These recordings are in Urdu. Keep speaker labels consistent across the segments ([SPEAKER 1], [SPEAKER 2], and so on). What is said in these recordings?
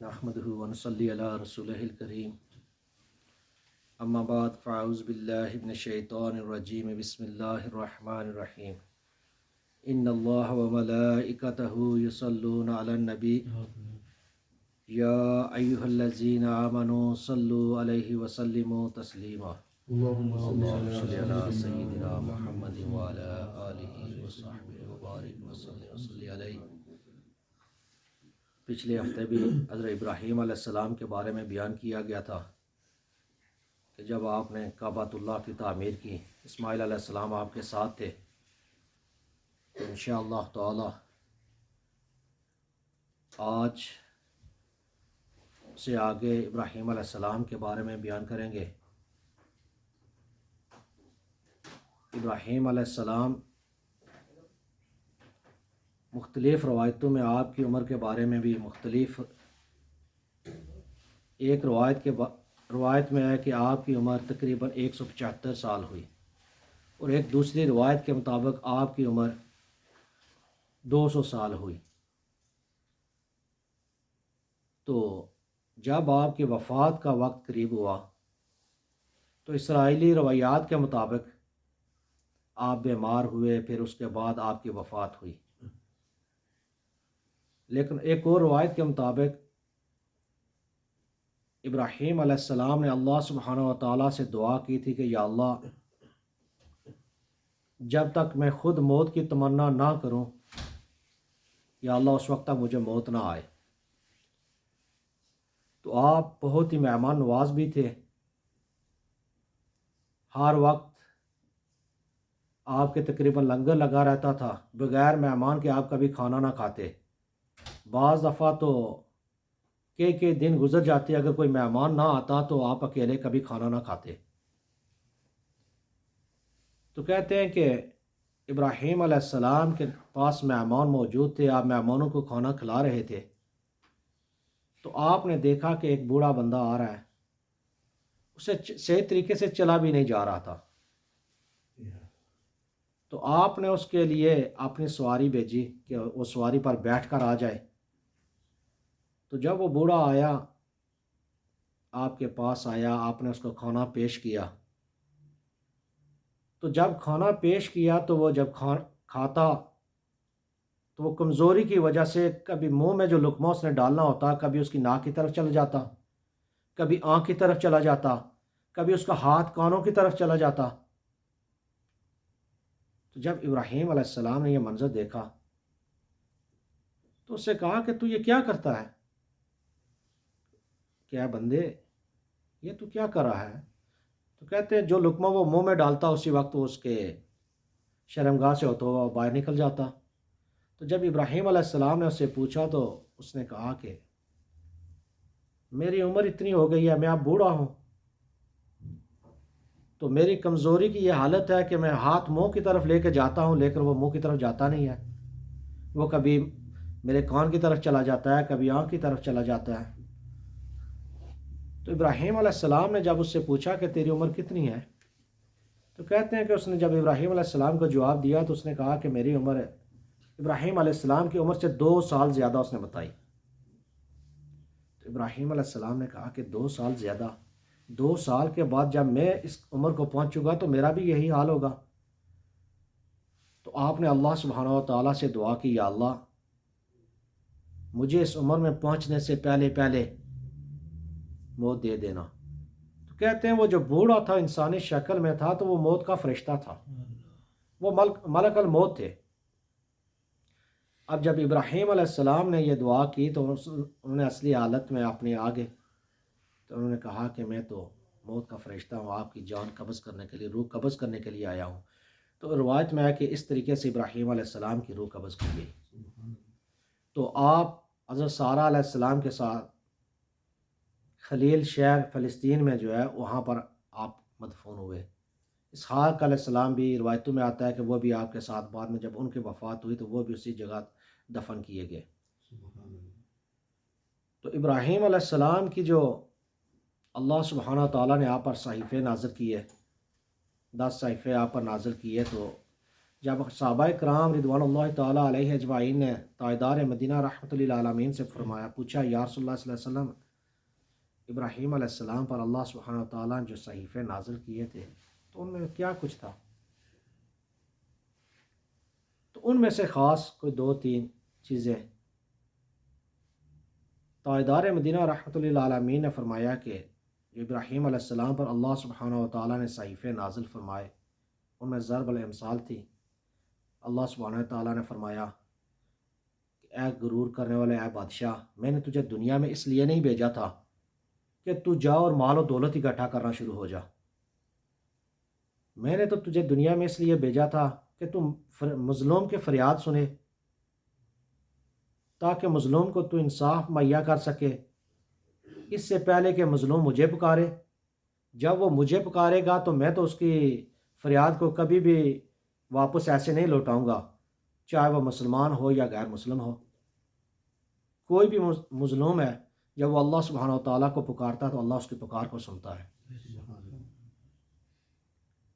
[SPEAKER 1] نحمدہ ونصلی علی رسولہ الکریم اما بعد فاعوذ باللہ من الشیطان الرجیم بسم اللہ الرحمن الرحیم ان اللہ وملائکتہ یصلون علی النبی یا ایہا الذین آمنوا صلوا علیہ وسلموا تسلیما اللہم صلی علی سیدنا محمد وعلی آلہ وصحبہ وبارک وصلی علیہ۔ پچھلے ہفتے بھی حضرت ابراہیم علیہ السلام کے بارے میں بیان کیا گیا تھا کہ جب آپ نے کعبۃ اللہ کی تعمیر کی، اسماعیل علیہ السلام آپ کے ساتھ تھے، تو انشاءاللہ تعالی آج سے آگے ابراہیم علیہ السلام کے بارے میں بیان کریں گے۔ ابراہیم علیہ السلام مختلف روایتوں میں آپ کی عمر کے بارے میں بھی مختلف، ایک روایت میں ہے کہ آپ کی عمر تقریباً 175 سال ہوئی، اور ایک دوسری روایت کے مطابق آپ کی عمر 200 سال ہوئی۔ تو جب آپ کی وفات کا وقت قریب ہوا تو اسرائیلی روایات کے مطابق آپ بیمار ہوئے، پھر اس کے بعد آپ کی وفات ہوئی۔ لیکن ایک اور روایت کے مطابق ابراہیم علیہ السلام نے اللہ سبحانہ و تعالیٰ سے دعا کی تھی کہ یا اللہ، جب تک میں خود موت کی تمنا نہ کروں، یا اللہ اس وقت تک مجھے موت نہ آئے۔ تو آپ بہت ہی مہمان نواز بھی تھے، ہر وقت آپ کے تقریباً لنگر لگا رہتا تھا، بغیر مہمان کے آپ کبھی کھانا نہ کھاتے۔ بعض دفعہ تو کئی دن گزر جاتے، اگر کوئی مہمان نہ آتا تو آپ اکیلے کبھی کھانا نہ کھاتے۔ تو کہتے ہیں کہ ابراہیم علیہ السلام کے پاس مہمان موجود تھے، آپ مہمانوں کو کھانا کھلا رہے تھے، تو آپ نے دیکھا کہ ایک بوڑھا بندہ آ رہا ہے، اسے صحیح طریقے سے چلا بھی نہیں جا رہا تھا۔ تو آپ نے اس کے لیے اپنی سواری بھیجی کہ وہ سواری پر بیٹھ کر آ جائے۔ تو جب وہ بوڑھا آیا، آپ کے پاس آیا، آپ نے اس کو کھانا پیش کیا۔ تو جب کھانا پیش کیا تو وہ جب کھاتا تو وہ کمزوری کی وجہ سے کبھی منہ میں جو لقمہ اس نے ڈالنا ہوتا، کبھی اس کی ناک کی طرف چلا جاتا، کبھی آنکھ کی طرف چلا جاتا، کبھی اس کا ہاتھ کانوں کی طرف چلا جاتا۔ تو جب ابراہیم علیہ السلام نے یہ منظر دیکھا تو اس سے کہا کہ تو یہ کیا کرتا ہے؟ کیا بندے، یہ تو کیا کر رہا ہے؟ تو کہتے ہیں جو لقمہ وہ منہ میں ڈالتا اسی وقت وہ اس کے شرمگاہ سے ہوتا ہوا باہر نکل جاتا۔ تو جب ابراہیم علیہ السلام نے اس سے پوچھا تو اس نے کہا کہ میری عمر اتنی ہو گئی ہے، میں اب بوڑھا ہوں، تو میری کمزوری کی یہ حالت ہے کہ میں ہاتھ منہ کی طرف لے کے جاتا ہوں، لیکن وہ منہ کی طرف جاتا نہیں ہے، وہ کبھی میرے کان کی طرف چلا جاتا ہے، کبھی آنکھ کی طرف چلا جاتا ہے۔ تو ابراہیم علیہ السلام نے جب اس سے پوچھا کہ تیری عمر کتنی ہے، تو کہتے ہیں کہ اس نے جب ابراہیم علیہ السلام کو جواب دیا تو اس نے کہا کہ میری عمر، ابراہیم علیہ السلام کی عمر سے 2 سال زیادہ اس نے بتائی۔ تو ابراہیم علیہ السلام نے کہا کہ 2 سال زیادہ، 2 سال کے بعد جب میں اس عمر کو پہنچوں گا تو میرا بھی یہی حال ہوگا۔ تو آپ نے اللہ سبحانہ و تعالیٰ سے دعا کی، یا اللہ مجھے اس عمر میں پہنچنے سے پہلے موت دے دینا۔ تو کہتے ہیں وہ جو بوڑھا تھا انسانی شکل میں تھا تو وہ موت کا فرشتہ تھا، وہ ملک الموت تھے۔ اب جب ابراہیم علیہ السلام نے یہ دعا کی تو انہوں نے اصلی حالت میں اپنے آگے تو انہوں نے کہا کہ میں تو موت کا فرشتہ ہوں، آپ کی جان قبض کرنے کے لیے، روح قبض کرنے کے لیے آیا ہوں۔ تو روایت میں ہے کہ اس طریقے سے ابراہیم علیہ السلام کی روح قبض کی گئی۔ تو آپ حضرت سارہ علیہ السلام کے ساتھ خلیل شہر فلسطین میں جو ہے وہاں پر آپ مدفون ہوئے۔ اسحاق علیہ السلام بھی روایتوں میں آتا ہے کہ وہ بھی آپ کے ساتھ بعد میں جب ان کی وفات ہوئی تو وہ بھی اسی جگہ دفن کیے گئے۔ تو ابراہیم علیہ السلام کی جو اللہ سبحانہ تعالیٰ نے آپ پر صحیفے نازل کیے، 10 صحیفے آپ پر نازل کیے، تو جب صحابہ کرام رضوان اللہ تعالیٰ علیہ اجمعین نے تاجدار مدینہ رحمۃ للعالمین سے فرمایا، پوچھا یا رسول اللہ صلی اللہ علیہ وسلم، ابراہیم علیہ السلام پر اللہ سبحانہ وتعالیٰ نے جو صحیفے نازل کیے تھے تو ان میں کیا کچھ تھا؟ تو ان میں سے خاص کوئی 2-3 چیزیں تاجدار مدینہ رحمۃ للعالمین نے فرمایا کہ جو ابراہیم علیہ السلام پر اللہ سبحانہ وتعالیٰ نے صحیفے نازل فرمائے ان میں ضرب الامثال تھی۔ اللہ سبحانہ وتعالیٰ نے فرمایا کہ اے غرور کرنے والے، اے بادشاہ، میں نے تجھے دنیا میں اس لیے نہیں بھیجا تھا کہ تو جا اور مال و دولت اکٹھا کرنا شروع ہو جا، میں نے تو تجھے دنیا میں اس لیے بھیجا تھا کہ تم مظلوم کے فریاد سنے، تاکہ مظلوم کو تو انصاف مہیا کر سکے، اس سے پہلے کہ مظلوم مجھے پکارے۔ جب وہ مجھے پکارے گا تو میں تو اس کی فریاد کو کبھی بھی واپس ایسے نہیں لوٹاؤں گا، چاہے وہ مسلمان ہو یا غیر مسلم ہو۔ کوئی بھی مظلوم ہے، جب وہ اللہ سبحانہ و تعالیٰ کو پکارتا ہے تو اللہ اس کی پکار کو سنتا ہے۔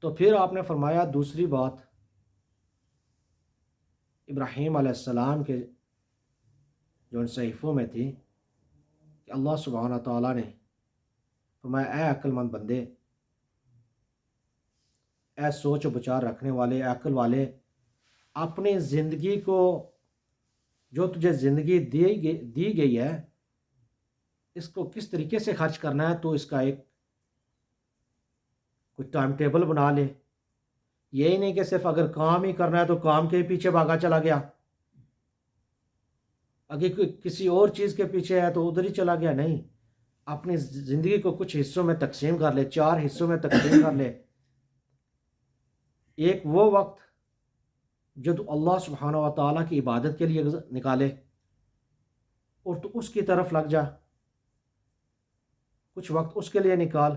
[SPEAKER 1] تو پھر آپ نے فرمایا دوسری بات ابراہیم علیہ السلام کے جو ان صحیفوں میں تھی کہ اللہ سبحانہ تعالیٰ نے فرمایا، اے عقل مند بندے، اے سوچ و بچار رکھنے والے، اے عقل والے، اپنی زندگی کو جو تجھے زندگی دی گئی ہے اس کو کس طریقے سے خرچ کرنا ہے، تو اس کا ایک کچھ ٹائم ٹیبل بنا لے۔ یہی نہیں کہ صرف اگر کام ہی کرنا ہے تو کام کے پیچھے بھاگا چلا گیا، اگر کسی اور چیز کے پیچھے ہے تو ادھر ہی چلا گیا، نہیں، اپنی زندگی کو کچھ حصوں میں تقسیم کر لے، 4 حصوں میں تقسیم کر لے۔ ایک وہ وقت جو تو اللہ سبحانہ و تعالیٰ کی عبادت کے لیے نکالے اور تو اس کی طرف لگ جا، کچھ وقت اس کے لیے نکال،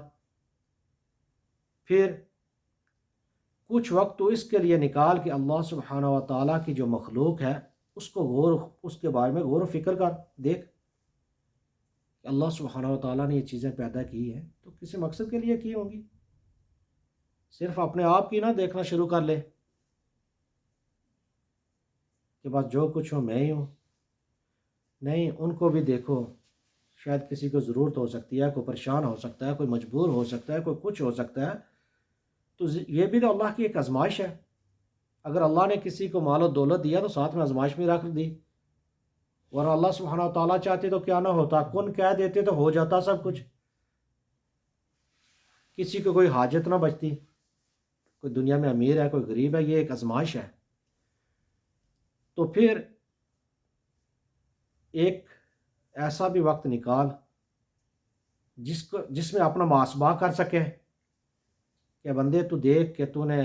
[SPEAKER 1] پھر کچھ وقت تو اس کے لیے نکال کہ اللہ سبحانہ و تعالیٰ کی جو مخلوق ہے اس کے بارے میں غور و فکر کر، دیکھ کہ اللہ سبحانہ و تعالیٰ نے یہ چیزیں پیدا کی ہیں تو کسی مقصد کے لیے کی ہوں گی، صرف اپنے آپ کی نہ دیکھنا شروع کر لے کہ بس جو کچھ ہو میں ہی ہوں، نہیں، ان کو بھی دیکھو، شاید کسی کو ضرورت ہو سکتی ہے، کوئی پریشان ہو سکتا ہے، کوئی مجبور ہو سکتا ہے، کوئی کچھ ہو سکتا ہے، تو یہ بھی تو اللہ کی ایک آزمائش ہے۔ اگر اللہ نے کسی کو مال و دولت دیا تو ساتھ میں آزمائش بھی رکھ دی، اور اللہ سبحانہ تعالیٰ چاہتے تو کیا نہ ہوتا، کن کہہ دیتے تو ہو جاتا سب کچھ، کسی کو کوئی حاجت نہ بچتی، کوئی دنیا میں امیر ہے، کوئی غریب ہے، یہ ایک آزمائش ہے۔ تو پھر ایک ایسا بھی وقت نکال جس میں اپنا محاسبہ کر سکے کہ بندے تو دیکھ کہ تو نے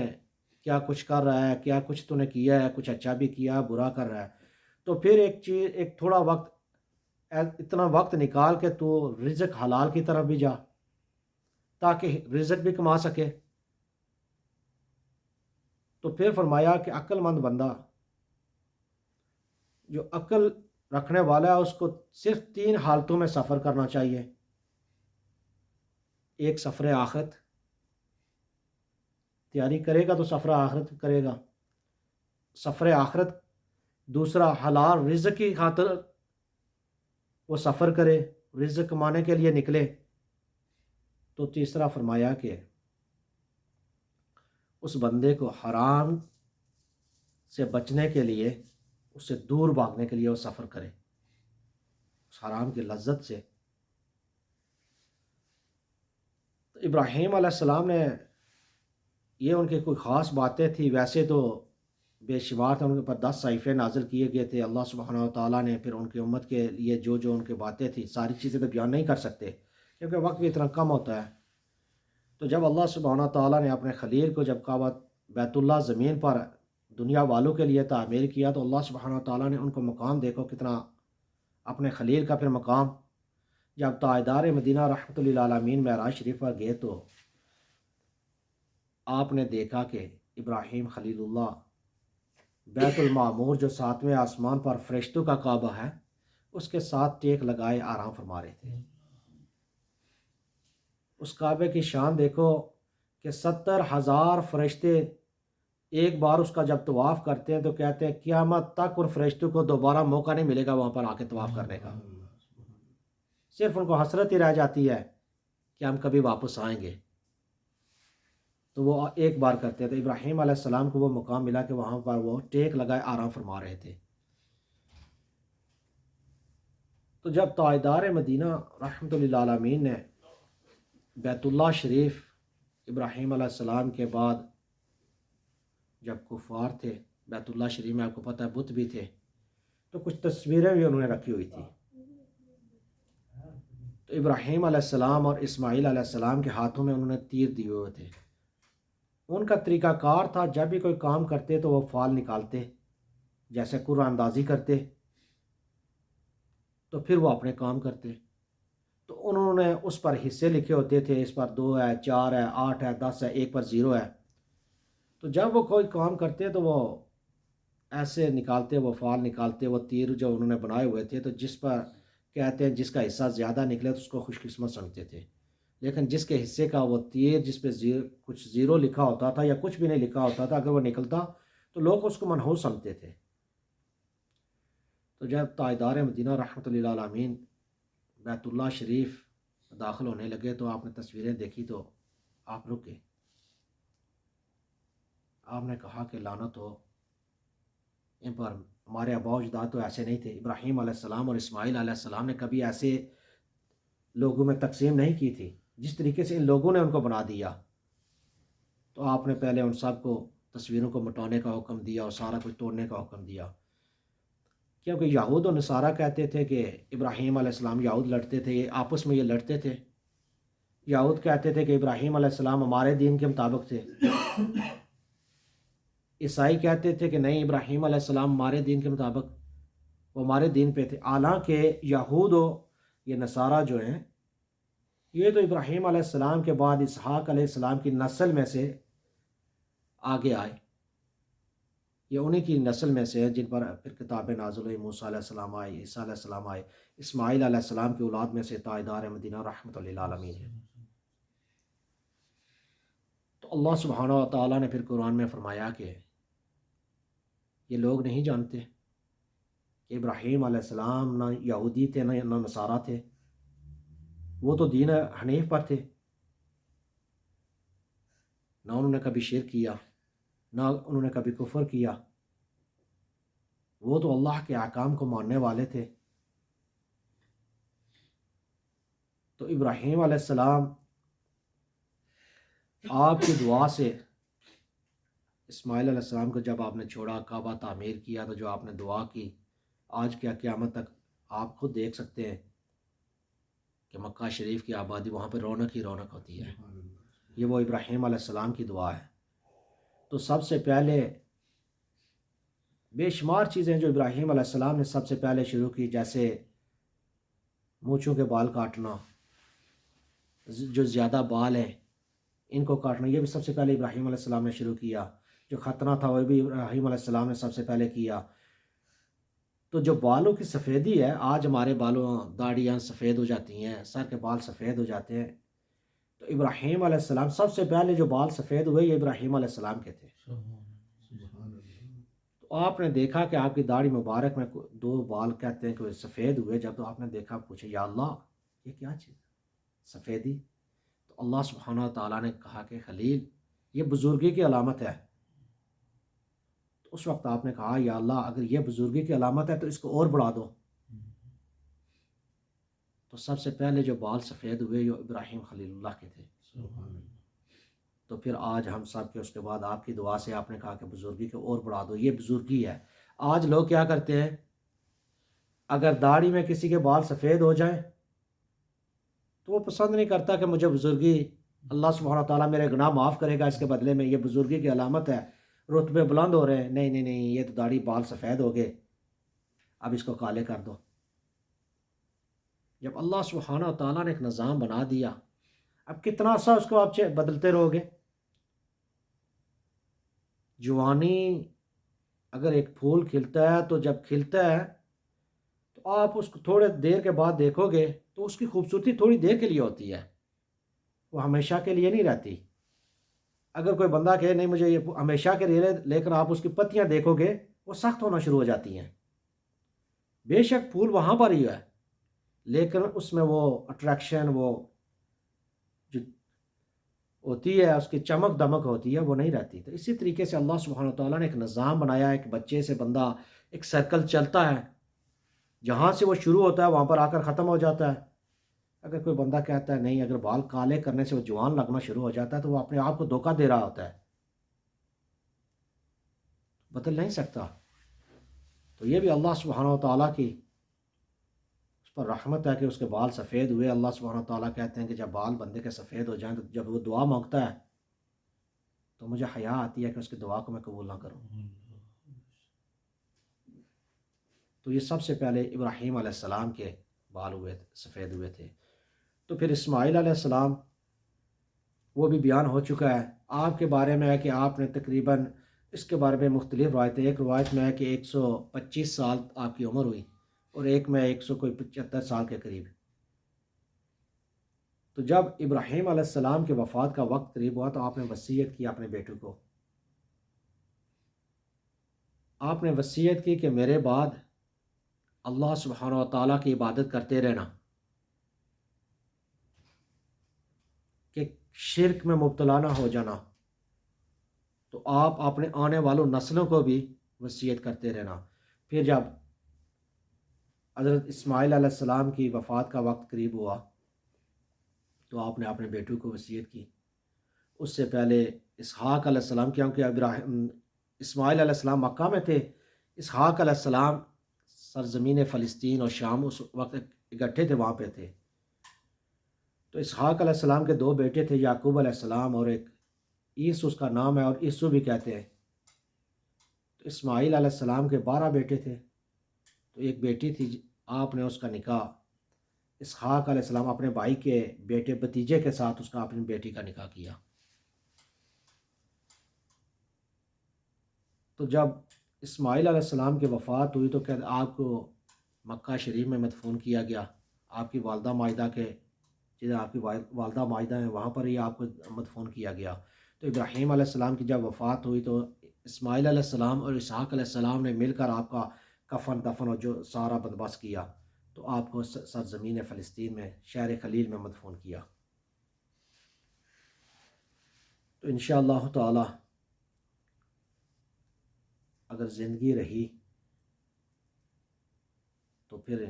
[SPEAKER 1] کیا کچھ کر رہا ہے، کیا کچھ تو نے کیا ہے، کچھ اچھا بھی کیا، برا کر رہا ہے۔ تو پھر ایک تھوڑا وقت، اتنا وقت نکال کہ تو رزق حلال کی طرف بھی جا تاکہ رزق بھی کما سکے۔ تو پھر فرمایا کہ عقل مند بندہ، جو عقل رکھنے والا ہے، اس کو صرف 3 حالتوں میں سفر کرنا چاہیے۔ ایک سفر آخرت، تیاری کرے گا تو سفر آخرت کرے گا، سفر آخرت۔ دوسرا حلال رزق کی خاطر وہ سفر کرے، رزق کمانے کے لیے نکلے۔ تو تیسرا فرمایا کہ اس بندے کو حرام سے بچنے کے لیے، اس سے دور بھاگنے کے لیے وہ سفر کرے، اس حرام کی لذت سے۔ تو ابراہیم علیہ السلام نے یہ ان کی کوئی خاص باتیں تھیں، ویسے تو بے شمار تھے، ان کے اوپر 10 صحیفے نازل کیے گئے تھے اللہ سبحانہ و تعالیٰ نے۔ پھر ان کی امت کے لیے جو ان کی باتیں تھیں، ساری چیزیں تو بیان نہیں کر سکتے کیونکہ وقت بھی اتنا کم ہوتا ہے۔ تو جب اللہ سبحانہ و تعالیٰ نے اپنے خلیل کو، جب کعبہ بیت اللہ زمین پر دنیا والوں کے لیے تعمیر کیا، تو اللہ سبحانہ و تعالیٰ نے ان کو مقام، دیکھو کتنا اپنے خلیل کا پھر مقام، جب تاجدار مدینہ رحمۃ للعالمین معراج شریف پر گئے تو آپ نے دیکھا کہ ابراہیم خلیل اللہ بیت المعمور جو 7ویں آسمان پر فرشتوں کا کعبہ ہے، اس کے ساتھ ٹیک لگائے آرام فرما رہے تھے۔ اس کعبے کی شان دیکھو کہ 70,000 فرشتے ایک بار اس کا جب طواف کرتے ہیں تو کہتے ہیں قیامت تک ان فرشتوں کو دوبارہ موقع نہیں ملے گا وہاں پر آ کے طواف کرنے کا، صرف ان کو حسرت ہی رہ جاتی ہے کہ ہم کبھی واپس آئیں گے۔ تو وہ ایک بار کرتے ہیں، تو ابراہیم علیہ السلام کو وہ مقام ملا کہ وہاں پر وہ ٹیک لگائے آرام فرما رہے تھے۔ تو جب تاجدار مدینہ رحمۃ اللہ عالمین نے بیت اللہ شریف ابراہیم علیہ السلام کے بعد، جب کفار تھے بیت اللہ شریف میں، آپ کو پتہ ہے بت بھی تھے، تو کچھ تصویریں بھی انہوں نے رکھی ہوئی تھی۔ تو ابراہیم علیہ السلام اور اسماعیل علیہ السلام کے ہاتھوں میں انہوں نے تیر دیے ہوئے تھے۔ ان کا طریقہ کار تھا جب بھی کوئی کام کرتے تو وہ فال نکالتے، جیسے قرآن اندازی کرتے، تو پھر وہ اپنے کام کرتے۔ تو انہوں نے اس پر حصے لکھے ہوتے تھے، اس پر 2 ہے، 4 ہے، 8 ہے، 10 ہے، ایک پر 0 ہے۔ تو جب وہ کوئی کام کرتے تو وہ ایسے نکالتے، وہ فال نکالتے، وہ تیر جو انہوں نے بنائے ہوئے تھے، تو جس پر کہتے ہیں جس کا حصہ زیادہ نکلے تو اس کو خوش قسمت سمجھتے تھے، لیکن جس کے حصے کا وہ تیر جس پہ کچھ 0 لکھا ہوتا تھا یا کچھ بھی نہیں لکھا ہوتا تھا، اگر وہ نکلتا تو لوگ اس کو منحوس سمجھتے تھے۔ تو جب تاجدار مدینہ رحمۃ اللہ عالمین بیت اللہ شریف داخل ہونے لگے تو آپ نے تصویریں دیکھی تو آپ رکے، آپ نے کہا کہ لعنت ہو ان پر، ہمارے آباء و اجداد تو ایسے نہیں تھے، ابراہیم علیہ السلام اور اسماعیل علیہ السلام نے کبھی ایسے لوگوں میں تقسیم نہیں کی تھی جس طریقے سے ان لوگوں نے ان کو بنا دیا۔ تو آپ نے پہلے ان سب کو تصویروں کو مٹانے کا حکم دیا اور سارا کچھ توڑنے کا حکم دیا، کیونکہ یہود و نصارہ کہتے تھے کہ ابراہیم علیہ السلام، یہود لڑتے تھے، یہ آپس میں یہ لڑتے تھے۔ یہود کہتے تھے کہ ابراہیم علیہ السلام ہمارے دین کے مطابق تھے، عیسائی کہتے تھے کہ نہیں، ابراہیم علیہ السلام ہمارے دین کے مطابق، وہ ہمارے دین پہ تھے۔ حالانکہ یہود و یہ نصارہ جو ہیں، یہ تو ابراہیم علیہ السلام کے بعد اسحاق علیہ السلام کی نسل میں سے آگے آئے، یہ انہی کی نسل میں سے ہے جن پر پھر کتابیں نازل ہوئی، موسیٰ علیہ السلام آئے، عیسیٰ علیہ السلام آئے، اسماعیل علیہ السلام کی اولاد میں سے تاجدار مدینہ رحمۃ اللہ عالمین ہے۔ تو اللہ سبحانہ و تعالیٰ نے پھر قرآن میں فرمایا کہ یہ لوگ نہیں جانتے کہ ابراہیم علیہ السلام نہ یہودی تھے نہ نصارہ تھے، وہ تو دین حنیف پر تھے، نہ انہوں نے کبھی شرک کیا، نہ انہوں نے کبھی کفر کیا، وہ تو اللہ کے احکام کو ماننے والے تھے۔ تو ابراہیم علیہ السلام آپ کی دعا سے، اسماعیل علیہ السلام کو جب آپ نے چھوڑا، کعبہ تعمیر کیا، تو جو آپ نے دعا کی، آج کیا قیامت تک آپ خود دیکھ سکتے ہیں کہ مکہ شریف کی آبادی، وہاں پہ رونق ہی رونق ہوتی ہے۔ یہ وہ ابراہیم علیہ السلام کی دعا ہے۔ تو سب سے پہلے بے شمار چیزیں جو ابراہیم علیہ السلام نے سب سے پہلے شروع کی، جیسے مونچھوں کے بال کاٹنا، جو زیادہ بال ہیں ان کو کاٹنا، یہ بھی سب سے پہلے ابراہیم علیہ السلام نے شروع کیا۔ جو ختنہ تھا وہ بھی ابراہیم علیہ السلام نے سب سے پہلے کیا۔ تو جو بالوں کی سفیدی ہے، آج ہمارے بالوں داڑیاں سفید ہو جاتی ہیں، سر کے بال سفید ہو جاتے ہیں، تو ابراہیم علیہ السلام سب سے پہلے جو بال سفید ہوئے یہ ابراہیم علیہ السلام کے تھے۔ تو آپ نے دیکھا کہ آپ کی داڑھی مبارک میں 2 بال کہتے ہیں کہ سفید ہوئے، جب تو آپ نے دیکھا، پوچھے یا اللہ یہ کیا چیز ہے سفیدی؟ تو اللہ سبحانہ تعالیٰ نے کہا کہ خلیل یہ بزرگی کی علامت ہے۔ تو اس وقت آپ نے کہا یا اللہ اگر یہ بزرگی کی علامت ہے تو اس کو اور بڑھا دو۔ تو سب سے پہلے جو بال سفید ہوئے یہ ابراہیم خلیل اللہ کے تھے۔ تو پھر آج ہم سب کے اس کے بعد آپ کی دعا سے آپ نے کہا کہ بزرگی کو اور بڑھا دو، یہ بزرگی ہے۔ آج لوگ کیا کرتے ہیں، اگر داڑھی میں کسی کے بال سفید ہو جائیں تو وہ پسند نہیں کرتا کہ مجھے بزرگی، اللہ سبحانہ تعالیٰ میرے گناہ معاف کرے گا اس کے بدلے میں، یہ بزرگی کی علامت ہے، رتبے بلند ہو رہے ہیں، نہیں نہیں نہیں، یہ تو داڑھی بال سفید ہو گئے، اب اس کو کالے کر دو۔ جب اللہ سبحانہ تعالیٰ نے ایک نظام بنا دیا، اب کتنا عرصہ اس کو آپ بدلتے رہو گے؟ جوانی اگر ایک پھول کھلتا ہے تو جب کھلتا ہے تو آپ اس کو تھوڑے دیر کے بعد دیکھو گے تو اس کی خوبصورتی تھوڑی دیر کے لیے ہوتی ہے، وہ ہمیشہ کے لیے نہیں رہتی۔ اگر کوئی بندہ کہے نہیں مجھے یہ ہمیشہ کے لیے، لیکن آپ اس کی پتیاں دیکھو گے وہ سخت ہونا شروع ہو جاتی ہیں. بے شک پھول وہاں پر ہی ہے، لیکن اس میں وہ اٹریکشن، وہ جو ہوتی ہے، اس کی چمک دمک ہوتی ہے، وہ نہیں رہتی. تو اسی طریقے سے اللہ سبحانہ وتعالیٰ نے ایک نظام بنایا ہے کہ بچے سے بندہ ایک سرکل چلتا ہے، جہاں سے وہ شروع ہوتا ہے وہاں پر آ کر ختم ہو جاتا ہے. اگر کوئی بندہ کہتا ہے نہیں، اگر بال کالے کرنے سے وہ جوان لگنا شروع ہو جاتا ہے تو وہ اپنے آپ کو دھوکہ دے رہا ہوتا ہے، بدل نہیں سکتا. تو یہ بھی اللہ سبحانہ وتعالیٰ کی اس پر رحمت ہے کہ اس کے بال سفید ہوئے. اللہ سبحانہ وتعالیٰ کہتے ہیں کہ جب بال بندے کے سفید ہو جائیں تو جب وہ دعا مانگتا ہے تو مجھے حیا آتی ہے کہ اس کی دعا کو میں قبول نہ کروں. تو یہ سب سے پہلے ابراہیم علیہ السلام کے بال ہوئے سفید ہوئے تھے. تو پھر اسماعیل علیہ السلام، وہ بھی بیان ہو چکا ہے. آپ کے بارے میں ہے کہ آپ نے تقریباً اس کے بارے میں مختلف روایتیں، ایک روایت میں ہے کہ 125 سال آپ کی عمر ہوئی، اور ایک میں 175 سال کے قریب. تو جب ابراہیم علیہ السلام کے وفات کا وقت قریب ہوا تو آپ نے وصیت کی اپنے بیٹے کو. آپ نے وصیت کی کہ میرے بعد اللہ سبحانہ و تعالیٰ کی عبادت کرتے رہنا، کہ شرک میں مبتلا نہ ہو جانا. تو آپ اپنے آنے والوں نسلوں کو بھی وصیت کرتے رہنا. پھر جب حضرت اسماعیل علیہ السلام کی وفات کا وقت قریب ہوا تو آپ نے اپنے بیٹوں کو وصیت کی. اس سے پہلے اسحاق علیہ السلام، کیونکہ اسماعیل علیہ السلام مکہ میں تھے، اسحاق علیہ السلام سرزمین فلسطین اور شام اس وقت اکٹھے تھے، وہاں پہ تھے. تو اسحاق علیہ السلام کے 2 بیٹے تھے، یعقوب علیہ السلام اور ایک عیسو اس کا نام ہے، اور عیسو بھی کہتے ہیں. تو اسماعیل علیہ السلام کے 12 بیٹے تھے، تو ایک بیٹی تھی، آپ نے اس کا نکاح اسحاق علیہ السلام اپنے بھائی کے بیٹے بھتیجے کے ساتھ اس کا اپنی بیٹی کا نکاح کیا. تو جب اسماعیل علیہ السلام کی وفات ہوئی تو کہ آپ کو مکہ شریف میں مدفون کیا گیا. آپ کی والدہ ماجدہ کے، جدھر آپ کی والدہ ماجدہ ہیں وہاں پر ہی آپ کو مدفون کیا گیا. تو ابراہیم علیہ السلام کی جب وفات ہوئی تو اسماعیل علیہ السلام اور اسحاق علیہ السلام نے مل کر آپ کا کفن دفن اور جو سارا بندوبست کیا، تو آپ کو سرزمین فلسطین میں شہر خلیل میں مدفون کیا. تو انشاءاللہ تعالی اگر زندگی رہی تو پھر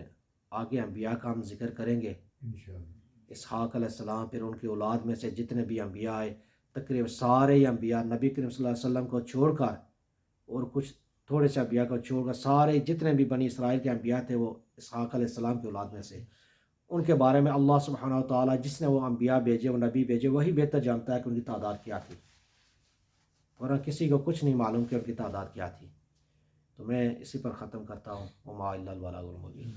[SPEAKER 1] آگے انبیاء کا ہم ذکر کریں گے انشاءاللہ. اسحاق علیہ السلام، پھر ان کی اولاد میں سے جتنے بھی انبیاء آئے، تقریباً سارے ہی انبیاء نبی کریم صلی اللہ علیہ وسلم کو چھوڑ کر اور کچھ تھوڑے سے انبیاء کو چھوڑ کر سارے جتنے بھی بنی اسرائیل کے انبیاء تھے وہ اسحاق علیہ السلام کی اولاد میں سے. ان کے بارے میں اللہ سبحانہ و تعالیٰ جس نے وہ انبیاء بھیجے، وہ نبی بھیجے، وہی بہتر جانتا ہے کہ ان کی تعداد کیا تھی، ورنہ کسی کو کچھ نہیں معلوم کہ ان کی تعداد کیا تھی. تو میں اسی پر ختم کرتا ہوں. وما الا البلاغ المبین.